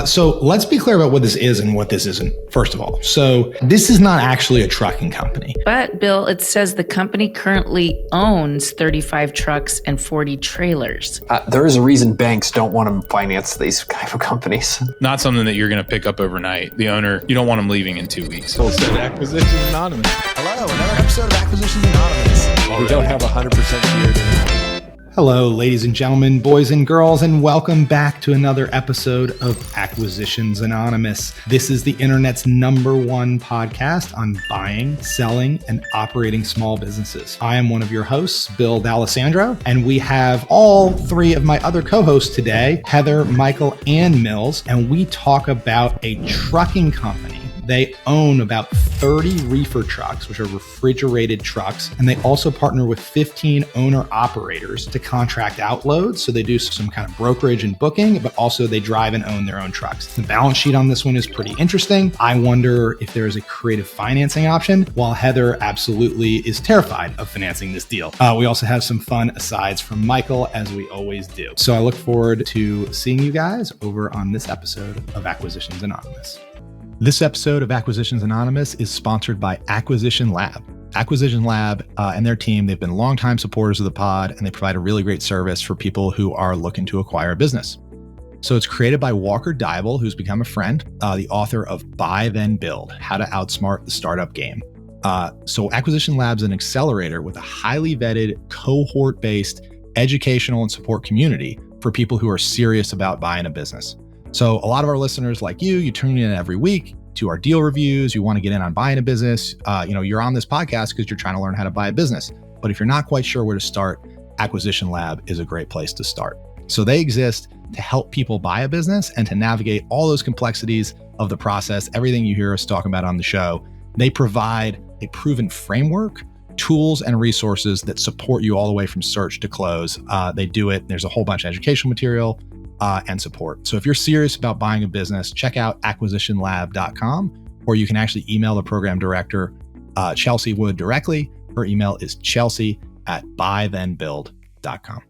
So let's be clear about what this is and what this isn't, first of all. So this is not actually a trucking company. But Bill, it says the company currently owns 35 trucks and 40 trailers. There is a reason banks don't want to finance these kind of companies. Not something that you're going to pick up overnight. The owner, you don't want them leaving in 2 weeks. So Acquisitions Anonymous. Hello, another episode of Acquisitions Anonymous. We don't have 100% geared anymore. Hello, ladies and gentlemen, boys and girls, and welcome back to another episode of Acquisitions Anonymous. This is the internet's #1 podcast on buying, selling, and operating small businesses. I am one of your hosts, Bill D'Alessandro, and we have all three of my other co-hosts today, Heather, Michael, and Mills, and we talk about a trucking company. They own about 30 reefer trucks, which are refrigerated trucks, and they also partner with 15 owner-operators to contract out loads. So they do some kind of brokerage and booking, but also they drive and own their own trucks. The balance sheet on this one is pretty interesting. I wonder if there is a creative financing option, while Heather absolutely is terrified of financing this deal. We also have some fun asides from Michael, as we always do. So I look forward to seeing you guys over on this episode of Acquisitions Anonymous. This episode of Acquisitions Anonymous is sponsored by Acquisition Lab. Acquisition Lab and their team, they've been longtime supporters of the pod, and they provide a really great service for people who are looking to acquire a business. So it's created by Walker Dybel, who's become a friend, the author of Buy Then Build, How to Outsmart the Startup Game. So Acquisition Lab's an accelerator with a highly vetted, cohort-based educational and support community for people who are serious about buying a business. So a lot of our listeners like you tune in every week to our deal reviews. You want to get in on buying a business. You're on this podcast because you're trying to learn how to buy a business. But if you're not quite sure where to start, Acquisition Lab is a great place to start. So they exist to help people buy a business and to navigate all those complexities of the process, everything you hear us talking about on the show. They provide a proven framework, tools, and resources that support you all the way from search to close. They do it. There's a whole bunch of educational material and support. So if you're serious about buying a business, check out acquisitionlab.com, or you can actually email the program director, Chelsea Wood, directly. Her email is chelsea@buythenbuild.com.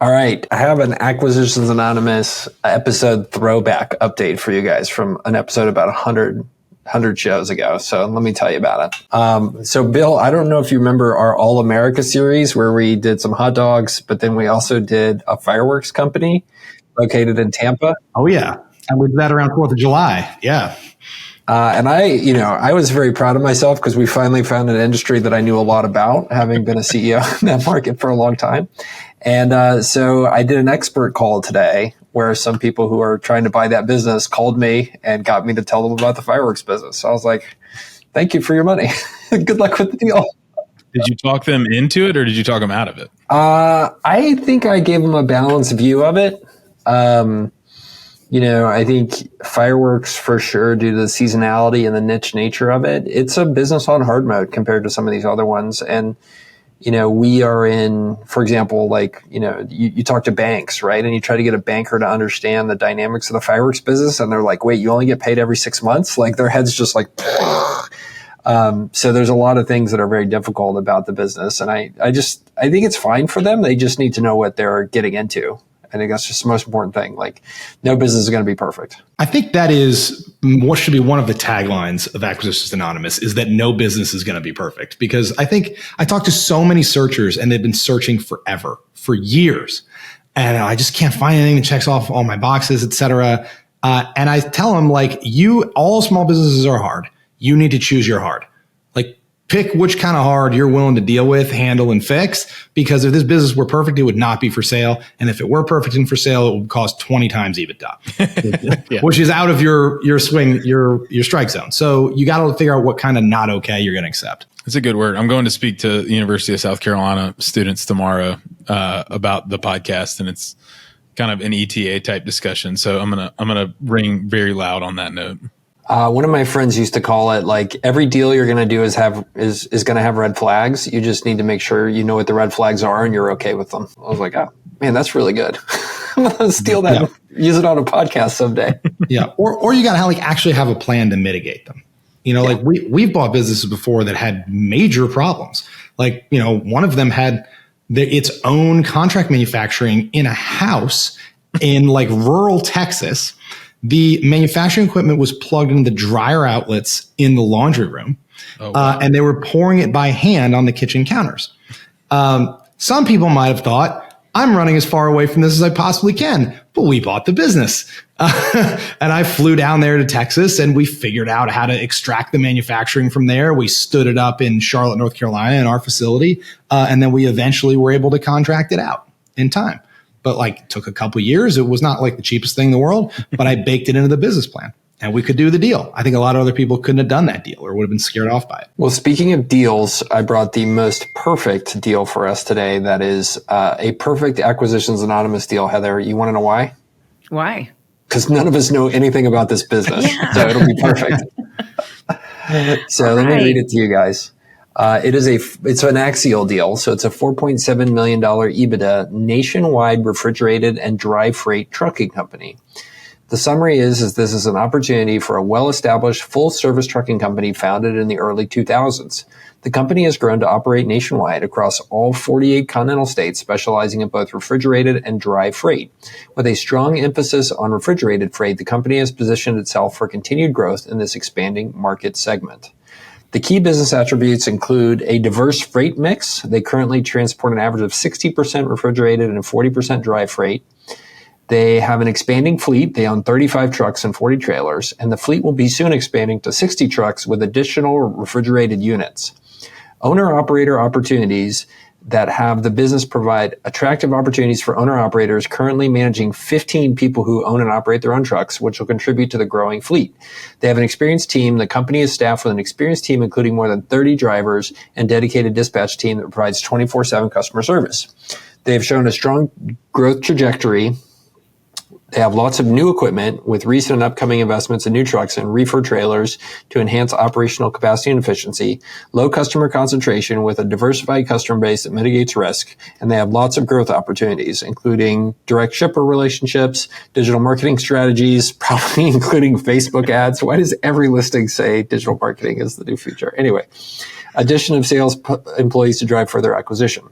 All right. I have an Acquisitions Anonymous episode throwback update for you guys from an episode about 100 shows ago. So let me tell you about it. So Bill, I don't know if you remember our All America series where we did some hot dogs, but then we also did a fireworks company located in Tampa. Oh yeah. And we did that around 4th of July. Yeah. And I was very proud of myself because we finally found an industry that I knew a lot about, having been a CEO in that market for a long time. And so I did an expert call today where some people who are trying to buy that business called me and got me to tell them about the fireworks business. So I was like, thank you for your money. Good luck with the deal. Did you talk them into it or did you talk them out of it? I think I gave them a balanced view of it. I think fireworks for sure, due to the seasonality and the niche nature of it, it's a business on hard mode compared to some of these other ones. And, we are in, for example, you talk to banks, right? And you try to get a banker to understand the dynamics of the fireworks business. And they're like, wait, you only get paid every 6 months? Like their head's just like, so there's a lot of things that are very difficult about the business. And I think it's fine for them. They just need to know what they're getting into. I think that's just the most important thing. Like, no business is going to be perfect. I think that is what should be one of the taglines of Acquisitions Anonymous, is that no business is going to be perfect. Because I think I talk to so many searchers and they've been searching forever, for years. And I just can't find anything that checks off all my boxes, et cetera. And I tell them, all small businesses are hard. You need to choose your hard. Pick which kind of hard you're willing to deal with, handle, and fix. Because if this business were perfect, it would not be for sale. And if it were perfect and for sale, it would cost 20 times EBITDA, yeah. Which is out of your swing, your strike zone. So you got to figure out what kind of not okay you're going to accept. It's a good word. I'm going to speak to the University of South Carolina students tomorrow about the podcast, and it's kind of an ETA type discussion. So I'm gonna ring very loud on that note. One of my friends used to call it every deal you're going to do is going to have red flags. You just need to make sure you know what the red flags are and you're okay with them. I was like, oh man, that's really good. I'm going to steal that and use it on a podcast someday. Yeah. Or you got to actually have a plan to mitigate them. We've bought businesses before that had major problems. One of them had its own contract manufacturing in a house in rural Texas. The manufacturing equipment was plugged into the dryer outlets in the laundry room. Oh, wow. And they were pouring it by hand on the kitchen counters. Some people might have thought, I'm running as far away from this as I possibly can, but we bought the business. And I flew down there to Texas and we figured out how to extract the manufacturing from there. We stood it up in Charlotte, North Carolina in our facility. And then we eventually were able to contract it out in time. But like it took a couple of years. It was not like the cheapest thing in the world, but I baked it into the business plan. And we could do the deal. I think a lot of other people couldn't have done that deal or would have been scared off by it. Well, speaking of deals, I brought the most perfect deal for us today. That is a perfect Acquisitions Anonymous deal. Heather, you want to know why? Why? Because none of us know anything about this business. Yeah. So it'll be perfect. So let me read it to you guys. It's an Axial deal. So it's a $4.7 million EBITDA nationwide refrigerated and dry freight trucking company. The summary is this is an opportunity for a well-established full-service trucking company founded in the early 2000s. The company has grown to operate nationwide across all 48 continental states, specializing in both refrigerated and dry freight. With a strong emphasis on refrigerated freight, the company has positioned itself for continued growth in this expanding market segment. The key business attributes include a diverse freight mix. They currently transport an average of 60% refrigerated and 40% dry freight. They have an expanding fleet. They own 35 trucks and 40 trailers, and the fleet will be soon expanding to 60 trucks with additional refrigerated units. Owner-operator opportunities that have the business provide attractive opportunities for owner-operators currently managing 15 people who own and operate their own trucks, which will contribute to the growing fleet. They have an experienced team. The company is staffed with an experienced team, including more than 30 drivers and dedicated dispatch team that provides 24/7 customer service. They have shown a strong growth trajectory. They have lots of new equipment with recent and upcoming investments in new trucks and reefer trailers to enhance operational capacity and efficiency, low customer concentration with a diversified customer base that mitigates risk, and they have lots of growth opportunities, including direct shipper relationships, digital marketing strategies, probably including Facebook ads. Why does every listing say digital marketing is the new future? Anyway, addition of sales employees to drive further acquisition.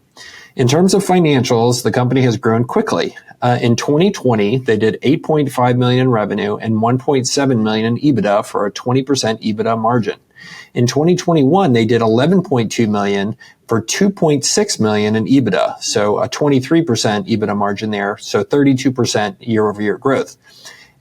In terms of financials, the company has grown quickly. In 2020, they did $8.5 million in revenue and $1.7 million in EBITDA for a 20% EBITDA margin. In 2021, they did $11.2 million for $2.6 million in EBITDA, so a 23% EBITDA margin there, so 32% year-over-year growth.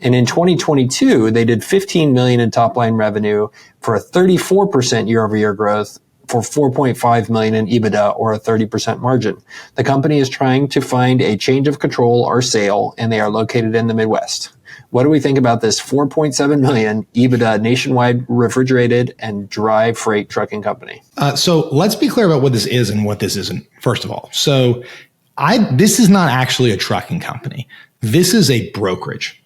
And in 2022, they did $15 million in top-line revenue for a 34% year-over-year growth, for $4.5 million in EBITDA or a 30% margin. The company is trying to find a change of control or sale, and they are located in the Midwest. What do we think about this $4.7 million EBITDA nationwide refrigerated and dry freight trucking company? So let's be clear about what this is and what this isn't, first of all. So this is not actually a trucking company. This is a brokerage,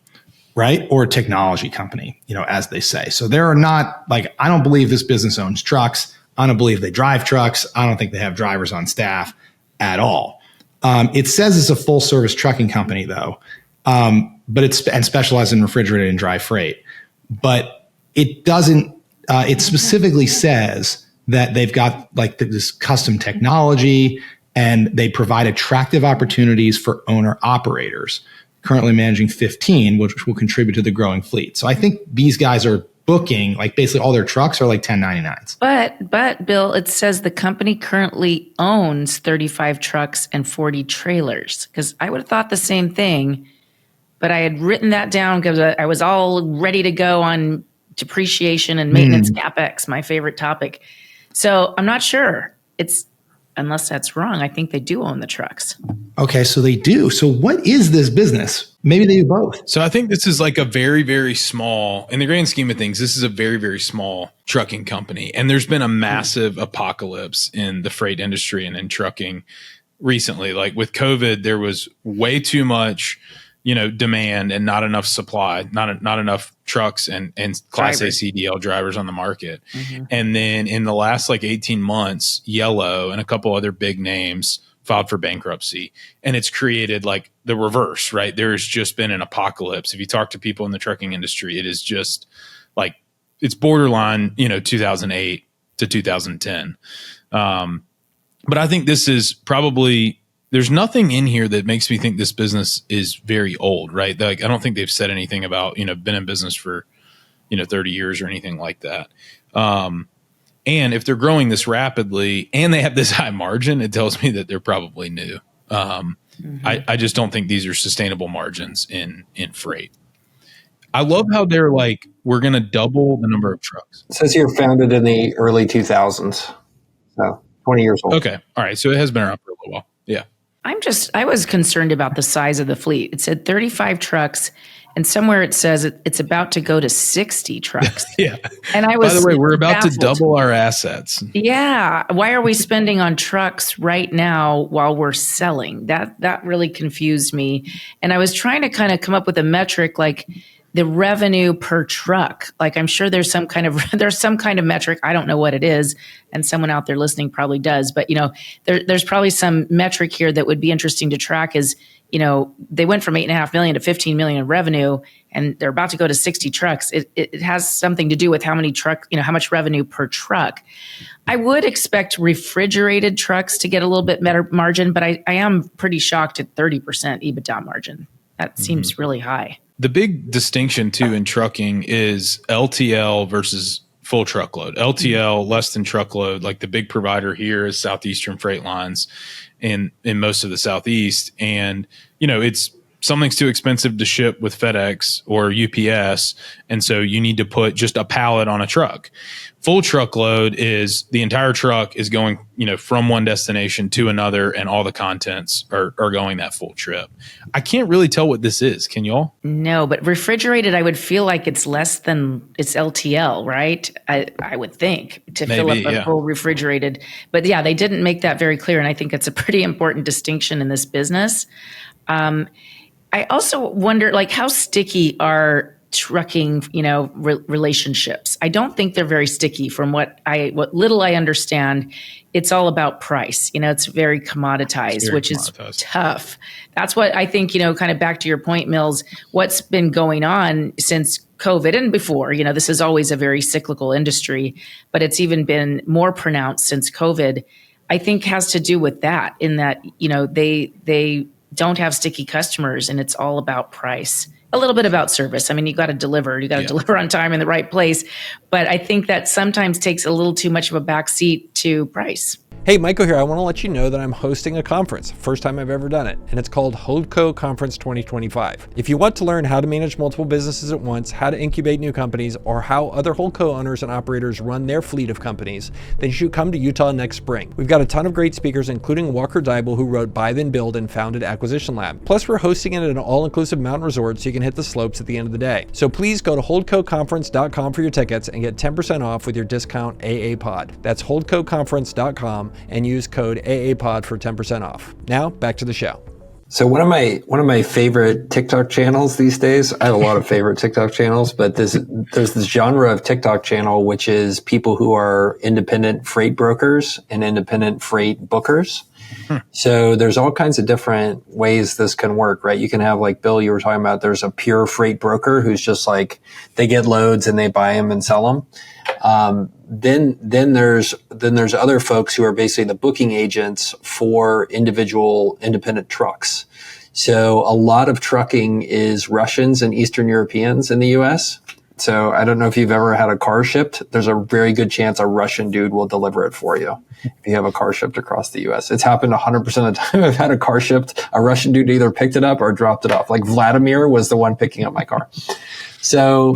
right? Or a technology company, as they say. So there are not, I don't believe this business owns trucks. I don't believe they drive trucks. I don't think they have drivers on staff at all. It says it's a full service trucking company though, but it's specialized in refrigerated and dry freight. But it doesn't. It specifically says that they've got this custom technology and they provide attractive opportunities for owner operators. Currently managing 15, which will contribute to the growing fleet. So I think these guys are booking, basically all their trucks are 1099s. But Bill, it says the company currently owns 35 trucks and 40 trailers. Because I would have thought the same thing, but I had written that down because I was all ready to go on depreciation and maintenance CapEx, my favorite topic. So I'm not sure. Unless that's wrong, I think they do own the trucks. Okay, so they do. So what is this business? Maybe they do both. So I think this is a very, very small, in the grand scheme of things, this is a very, very small trucking company. And there's been a massive apocalypse in the freight industry and in trucking recently. With COVID, there was way too much, demand and not enough supply, not enough trucks and Class A CDL drivers on the market. Mm-hmm. And then in the last 18 months, Yellow and a couple other big names filed for bankruptcy, and it's created the reverse, right? There's just been an apocalypse. If you talk to people in the trucking industry, it is just it's borderline, 2008 to 2010. But I think this is probably there's nothing in here that makes me think this business is very old, right? Like, I don't think they've said anything about, been in business for, 30 years or anything like that. And if they're growing this rapidly and they have this high margin, it tells me that they're probably new. I just don't think these are sustainable margins in freight. I love how they're like, we're going to double the number of trucks. It says here founded in the early 2000s. So 20 years old. Okay. All right. So it has been around for a little while. Yeah. I was concerned about the size of the fleet. It said 35 trucks, and somewhere it says it's about to go to 60 trucks. Yeah. And I was, by the way, we're about baffled. to double our assets. Yeah. Why are we spending on trucks right now while we're selling? That really confused me. And I was trying to kind of come up with a metric like the revenue per truck. Like, I'm sure there's some kind of metric. I don't know what it is. And someone out there listening probably does, but there's probably some metric here that would be interesting to track is, they went from 8.5 million to 15 million in revenue, and they're about to go to 60 trucks. It has something to do with how many how much revenue per truck. I would expect refrigerated trucks to get a little bit better margin, but I am pretty shocked at 30% EBITDA margin. That seems really high. The big distinction too in trucking is LTL versus full truckload. LTL, less than truckload, like the big provider here is Southeastern Freight Lines in most of the Southeast. And, something's too expensive to ship with FedEx or UPS. And so you need to put just a pallet on a truck. Full truckload is the entire truck is going, from one destination to another, and all the contents are going that full trip. I can't really tell what this is. Can y'all? No, but refrigerated, I would feel like it's less than it's LTL, right? I would think to fill up a full refrigerated. But yeah, they didn't make that very clear. And I think it's a pretty important distinction in this business. I also wonder, like, how sticky are trucking, relationships? I don't think they're very sticky from what little I understand. It's all about price. It's very commoditized, which is tough. That's what I think, kind of back to your point, Mills, what's been going on since COVID and before, this is always a very cyclical industry, but it's even been more pronounced since COVID, I think has to do with that, in that, they don't have sticky customers, and it's all about price. A little bit about service. I mean, you got to deliver. You got to deliver on time in the right place. But I think that sometimes takes a little too much of a backseat to price. Hey, Michael here. I want to let you know that I'm hosting a conference, first time I've ever done it, and it's called Holdco Conference 2025. If you want to learn how to manage multiple businesses at once, how to incubate new companies, or how other Holdco owners and operators run their fleet of companies, then you should come to Utah next spring. We've got a ton of great speakers, including Walker Deibel, who wrote Buy Then Build and founded Acquisition Lab. Plus, we're hosting it at an all-inclusive mountain resort, so you can hit the slopes at the end of the day. So please go to holdcoconference.com for your tickets and get 10% off with your discount AAPod. That's holdcoconference.com and use code AAPOD for 10% off. Now, back to the show. So one of my favorite TikTok channels these days, I have a lot of favorite TikTok channels, but there's this genre of TikTok channel, which is people who are independent freight brokers and independent freight bookers. So there's all kinds of different ways this can work, right? You can have, like Bill, you were talking about, there's a pure freight broker who's just like, they get loads and they buy them and sell them. Then there's other folks who are basically the booking agents for individual independent trucks. So a lot of trucking is Russians and Eastern Europeans in the US. So I don't know if you've ever had a car shipped. There's a very good chance a Russian dude will deliver it for you if you have a car shipped across the US. It's happened 100% of the time I've had a car shipped. A Russian dude either picked it up or dropped it off. Like Vladimir was the one picking up my car. So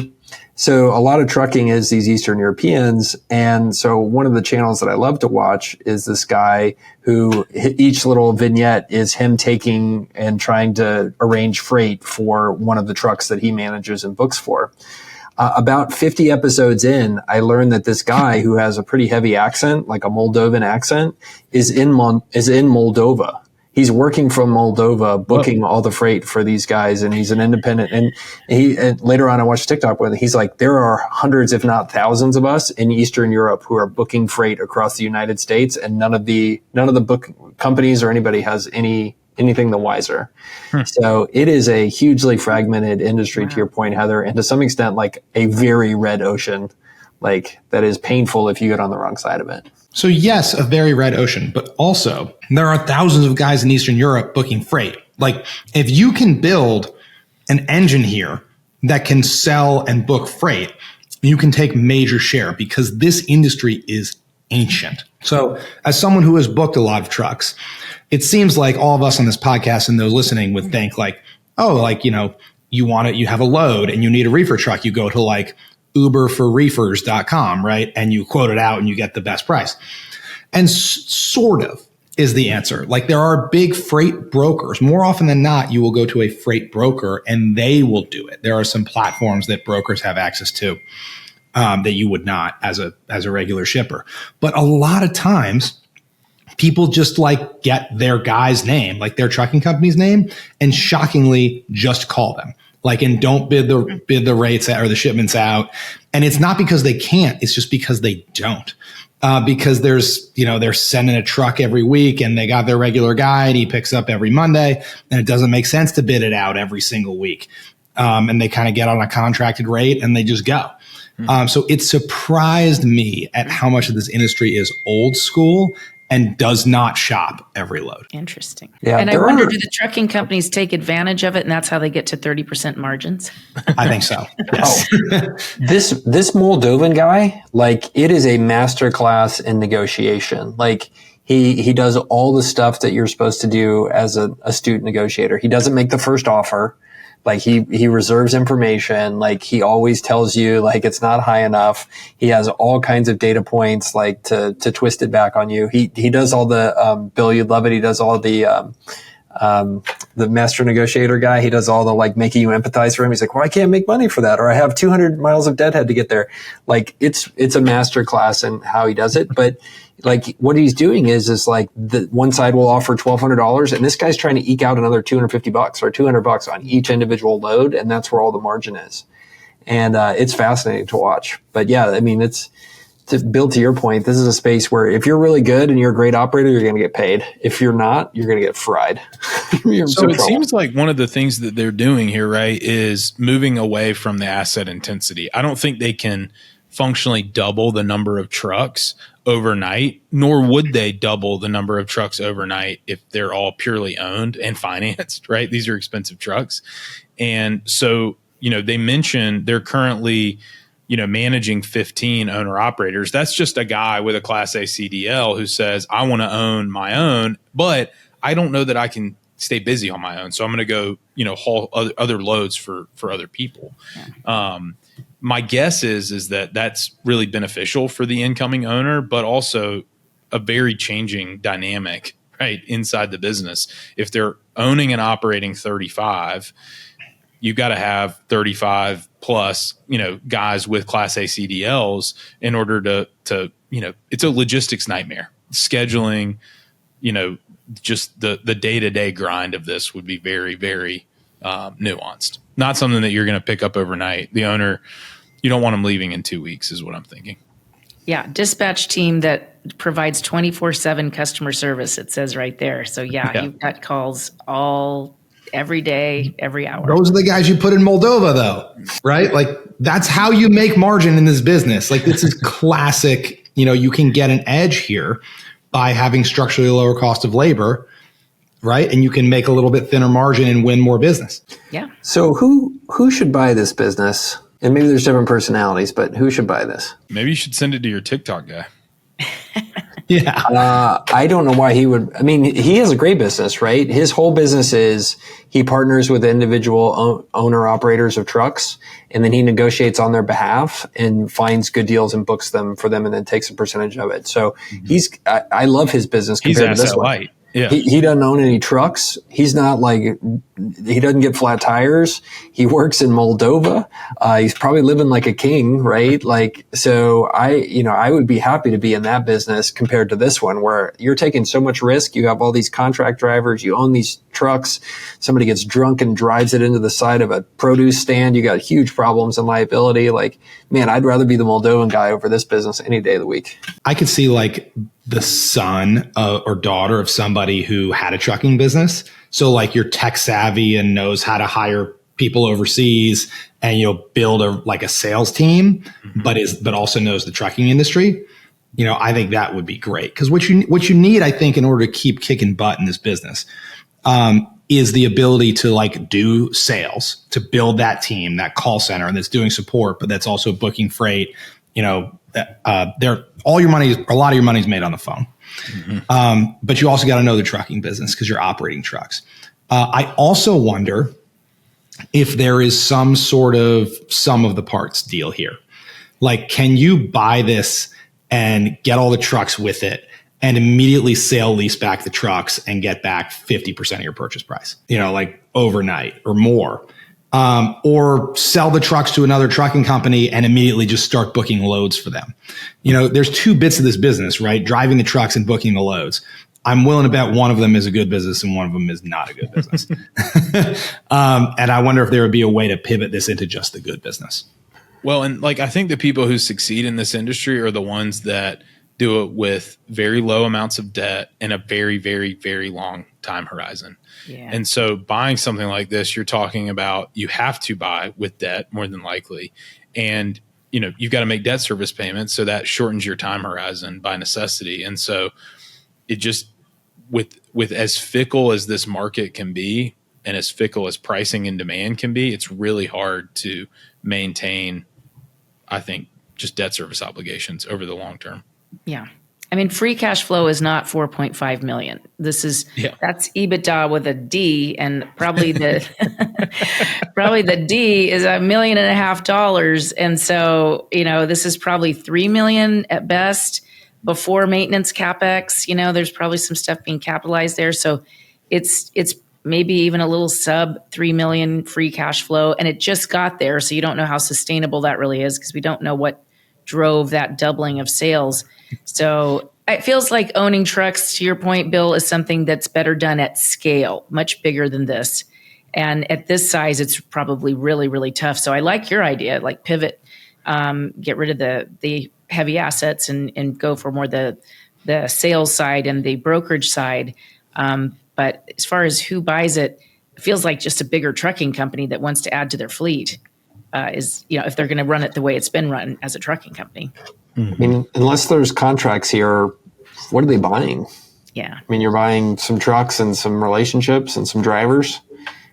a lot of trucking is these Eastern Europeans. And so one of the channels that I love to watch is this guy who each little vignette is him taking and trying to arrange freight for one of the trucks that he manages and books for. About 50 episodes in, I learned that this guy who has a pretty heavy accent, like a Moldovan accent, is in Moldova. He's working from Moldova, booking all the freight for these guys, and he's an independent. And later on, I watched TikTok with him. He's like, there are hundreds, if not thousands, of us in Eastern Europe who are booking freight across the United States, and none of the book companies or anybody has anything the wiser. So it is a hugely fragmented industry, to your point, Heather, and to some extent like a very red ocean like that is painful if you get on the wrong side of it. So yes, a very red ocean, but also there are thousands of guys in Eastern Europe booking freight. Like if you can build an engine here that can sell and book freight, you can take major share because this industry is ancient. So as someone who has booked a lot of trucks, it seems like all of us on this podcast and those listening would think like, oh, like, you know, you have a load and you need a reefer truck. You go to like uberforreefers.com, right? And you quote it out and you get the best price. And sort of is the answer. Like there are big freight brokers. More often than not, you will go to a freight broker and they will do it. There are some platforms that brokers have access to that you would not as a regular shipper. But a lot of times people just like get their guy's name, like their trucking company's name, and shockingly just call them. Like, and don't bid the rates or the shipments out. And it's not because they can't, it's just because they don't. Because they're sending a truck every week and they got their regular guy and he picks up every Monday and it doesn't make sense to bid it out every single week. And they kind of get on a contracted rate and they just go. So it surprised me at how much of this industry is old school and does not shop every load. Interesting. Yeah, and I wonder, do the trucking companies take advantage of it and that's how they get to 30% margins? I think so. Yes. This Moldovan guy, like it is a masterclass in negotiation. Like he does all the stuff that you're supposed to do as an astute negotiator. He doesn't make the first offer. Like he reserves information. Like he always tells you like it's not high enough. He has all kinds of data points like to twist it back on you. He does all the Bill, you'd love it. He does all the master negotiator guy. He does all the like making you empathize for him. He's like, well, I can't make money for that, or I have 200 miles of deadhead to get there. Like it's a master class in how he does it. But like what he's doing is like the one side will offer $1,200 and this guy's trying to eke out another $250 or $200 on each individual load. And that's where all the margin is. And, it's fascinating to watch. But yeah, I mean, it's to build to your point. This is a space where if you're really good and you're a great operator, you're going to get paid. If you're not, you're going to get fried. So it seems like one of the things that they're doing here, right, is moving away from the asset intensity. I don't think they can functionally double the number of trucks overnight, nor would they double the number of trucks overnight if they're all purely owned and financed, right? These are expensive trucks. And so, you know, they mentioned they're currently, you know, managing 15 owner operators. That's just a guy with a Class A CDL who says, I want to own my own, but I don't know that I can stay busy on my own. So I'm going to go, you know, haul other loads for other people. Yeah. My guess is that that's really beneficial for the incoming owner, but also a very changing dynamic, right, inside the business. If they're owning and operating 35, you've got to have 35 plus, you know, guys with Class A CDLs in order to, you know, it's a logistics nightmare. Scheduling, you know, just the day-to-day grind of this would be very, very nuanced. Not something that you're going to pick up overnight. The owner, you don't want them leaving in 2 weeks is what I'm thinking. Yeah. Dispatch team that provides 24/7 customer service. It says right there. So yeah. You've got calls every day, every hour. Those are the guys you put in Moldova though, right? Like that's how you make margin in this business. Like this is classic, you know, you can get an edge here by having structurally lower cost of labor, right? And you can make a little bit thinner margin and win more business. Yeah. So who should buy this business? And maybe there's different personalities, but who should buy this? Maybe you should send it to your TikTok guy. Yeah. I don't know why he would. I mean, he has a great business, right? His whole business is he partners with individual owner operators of trucks, and then he negotiates on their behalf and finds good deals and books them for them and then takes a percentage of it. So I love his business compared to this one. Light. Yeah. He doesn't own any trucks. He's not like, he doesn't get flat tires. He works in Moldova. He's probably living like a king, right? Like, so I would be happy to be in that business compared to this one where you're taking so much risk. You have all these contract drivers. You own these trucks. Somebody gets drunk and drives it into the side of a produce stand. You got huge problems and liability. Like, man, I'd rather be the Moldovan guy over this business any day of the week. I could see like the son or daughter of somebody who had a trucking business. So like you're tech savvy and knows how to hire people overseas and build a sales team, but also knows the trucking industry. I think that would be great, because what you need, I think, in order to keep kicking butt in this business, is the ability to do sales, to build that team, that call center, and that's doing support, but that's also booking freight. A lot of your money is made on the phone. But you also got to know the trucking business because you're operating trucks. I also wonder if there is some sort of sum of the parts deal here. Can you buy this and get all the trucks with it and immediately sale lease back the trucks and get back 50% of your purchase price, overnight or more? Or sell the trucks to another trucking company and immediately just start booking loads for them. There's two bits of this business, right? Driving the trucks and booking the loads. I'm willing to bet one of them is a good business and one of them is not a good business. And I wonder if there would be a way to pivot this into just the good business. Well, and I think the people who succeed in this industry are the ones that do it with very low amounts of debt and a very, very, very long time horizon. Yeah. And so buying something like this, you're talking about, you have to buy with debt more than likely. And, you've got to make debt service payments. So that shortens your time horizon by necessity. And so it just, with as fickle as this market can be and as fickle as pricing and demand can be, it's really hard to maintain, I think, just debt service obligations over the long term. Yeah. I mean, free cash flow is not 4.5 million. That's EBITDA with a D, and probably the D is $1.5 million. And so, this is probably 3 million at best before maintenance CapEx. There's probably some stuff being capitalized there. So it's maybe even a little sub 3 million free cash flow. And it just got there. So you don't know how sustainable that really is, because we don't know what drove that doubling of sales. So it feels like owning trucks, to your point, Bill, is something that's better done at scale, much bigger than this. And at this size, it's probably really, really tough. So I like your idea, pivot, get rid of the heavy assets and go for more the sales side and the brokerage side. But as far as who buys it, it feels like just a bigger trucking company that wants to add to their fleet. If they're going to run it the way it's been run as a trucking company. I mean, unless there's contracts here, what are they buying? Yeah. I mean, you're buying some trucks and some relationships and some drivers.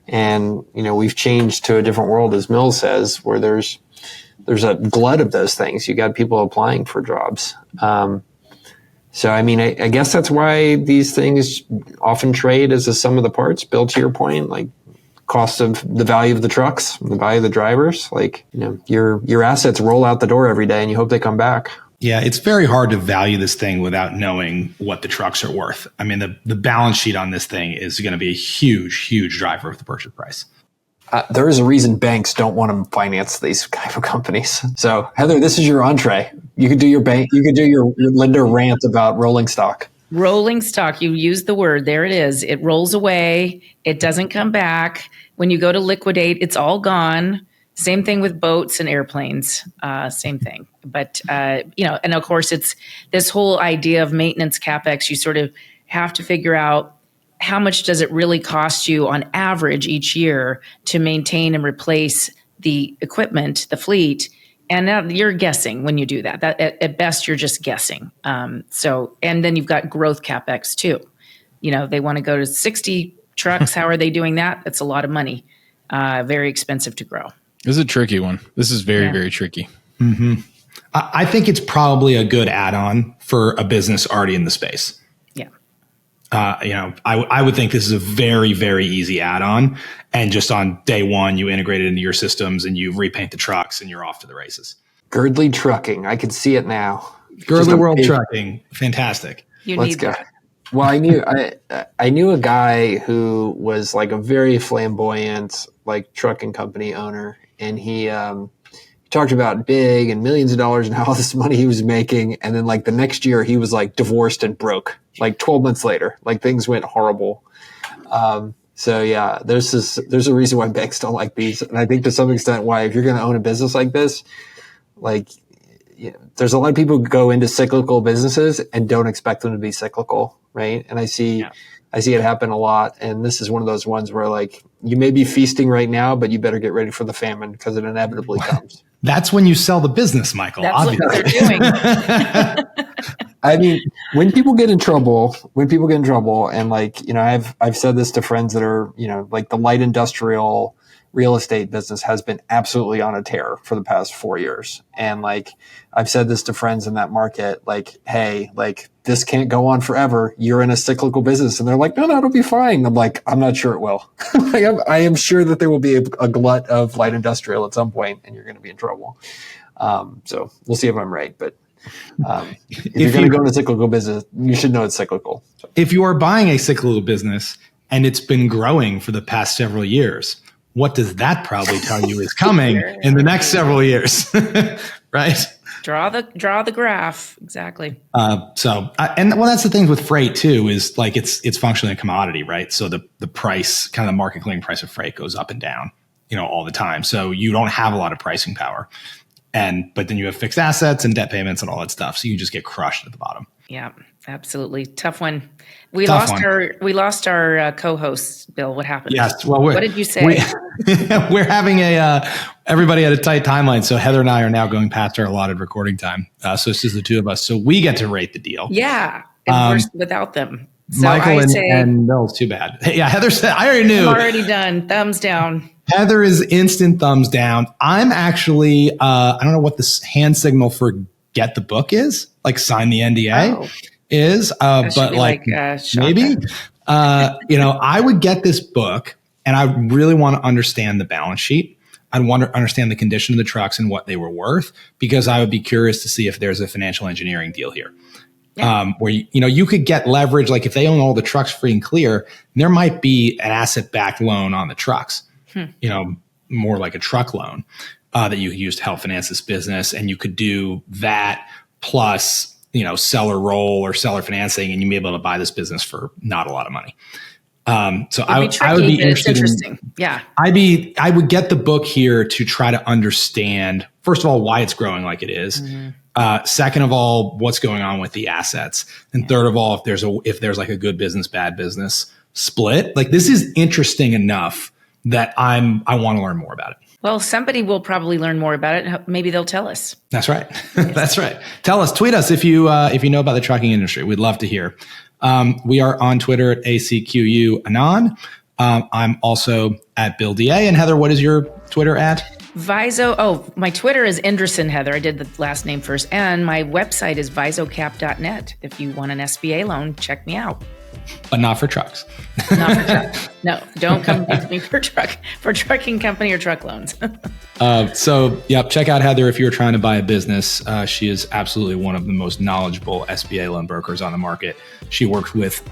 And, we've changed to a different world, as Mills says, where there's a glut of those things. You got people applying for jobs. So, I mean, I guess that's why these things often trade as a sum of the parts. Bill, to your point, cost of the value of the trucks, the value of the drivers, your assets roll out the door every day and you hope they come back. Yeah, it's very hard to value this thing without knowing what the trucks are worth. I mean, the balance sheet on this thing is going to be a huge, huge driver of the purchase price. There is a reason banks don't want to finance these kind of companies. So, Heather, this is your entree. You could do your lender rant about rolling stock. Rolling stock, you use the word, there it is. It rolls away. It doesn't come back. When you go to liquidate, it's all gone. Same thing with boats and airplanes, same thing. But, and of course, it's this whole idea of maintenance CapEx. You sort of have to figure out how much does it really cost you on average each year to maintain and replace the equipment, the fleet. And now you're guessing when you do that. At best, you're just guessing. And then you've got growth CapEx too. They want to go to 60 trucks. How are they doing that? That's a lot of money. Very expensive to grow. This is a tricky one. This is very, very tricky. Mm-hmm. I think it's probably a good add-on for a business already in the space. Yeah. I would think this is a very, very easy add-on. And just on day one, you integrate it into your systems and you repaint the trucks and you're off to the races. Girdley Trucking. I can see it now. Girdley World Trucking. Fantastic. Let's go. Well, I knew a guy who was a very flamboyant trucking company owner, and he talked about big and millions of dollars and all this money he was making, and then the next year he was divorced and broke. 12 months later, things went horrible. So yeah, there's a reason why banks don't like these, and I think to some extent why, if you're going to own a business like this, there's a lot of people who go into cyclical businesses and don't expect them to be cyclical, right? And I see I see it happen a lot. And this is one of those ones where like you may be feasting right now, but you better get ready for the famine because it inevitably comes. That's when you sell the business, Michael. That's obviously. what they're doing. I mean, when people get in trouble, and like, you know, I've said this to friends that are, you know, like the light industrial real estate business has been absolutely on a tear for the past 4 years. And like, I've said this to friends in that market, like, hey, like this can't go on forever. You're in a cyclical business. And they're like, no, it'll be fine. I'm like, I'm not sure it will. I am sure that there will be a glut of light industrial at some point and you're going to be in trouble. So we'll see if I'm right. But if you're going to go into cyclical business, you should know it's cyclical. If you are buying a cyclical business and it's been growing for the past several years, what does that probably tell you is coming in the next several years? Right? Draw the graph. Exactly. That's the thing with freight too, is like it's functionally a commodity, right? So the price, kind of the market clearing price of freight goes up and down, you know, all the time. So you don't have a lot of pricing power. But then you have fixed assets and debt payments and all that stuff. So you just get crushed at the bottom. Yeah, absolutely. Tough one. We lost our co-host, Bill. What happened? Yes. Well, what did you say? We're having everybody had a tight timeline. So Heather and I are now going past our allotted recording time. So it's just the two of us. So we get to rate the deal. Yeah. And we're without them. So Michael and Mills, too bad. Hey, yeah, Heather said, I already knew. I'm already done. Thumbs down. Heather is instant thumbs down. I'm actually, I don't know what the hand signal for get the book is, like sign the NDA is, but like maybe, you know, I would get this book and I really want to understand the balance sheet. I'd want to understand the condition of the trucks and what they were worth, because I would be curious to see if there's a financial engineering deal here. Yeah. Where, you know, you could get leverage. Like if they own all the trucks free and clear, there might be an asset-backed loan on the trucks. You know, more like a truck loan that you could use to help finance this business. And you could do that plus, you know, seller roll or seller financing, and you'd be able to buy this business for not a lot of money. So I would be interested Yeah. I would get the book here to try to understand, first of all, why it's growing like it is. Mm-hmm. Second of all, what's going on with the assets. And third of all, if there's like a good business, bad business split. Like this is interesting enough that I want to learn more about it. Well, somebody will probably learn more about it. Maybe they'll tell us. That's right. That's right. Tell us, tweet us if you know about the trucking industry. We'd love to hear. We are on Twitter at ACQU Anon. I'm also at Bill DA. And Heather, what is your Twitter at? Viso. Oh, my Twitter is Endresen, Heather. I did the last name first. And my website is visocap.net. If you want an SBA loan, check me out. But not for trucks. Not for trucks. No, don't come to me for trucking company or truck loans. Check out Heather if you're trying to buy a business. She is absolutely one of the most knowledgeable SBA loan brokers on the market. She works with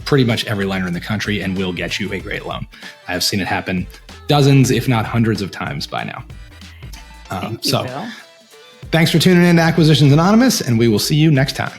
pretty much every lender in the country and will get you a great loan. I have seen it happen dozens, if not hundreds of times by now. Thank you, Bill. Thanks for tuning in to Acquisitions Anonymous, and we will see you next time.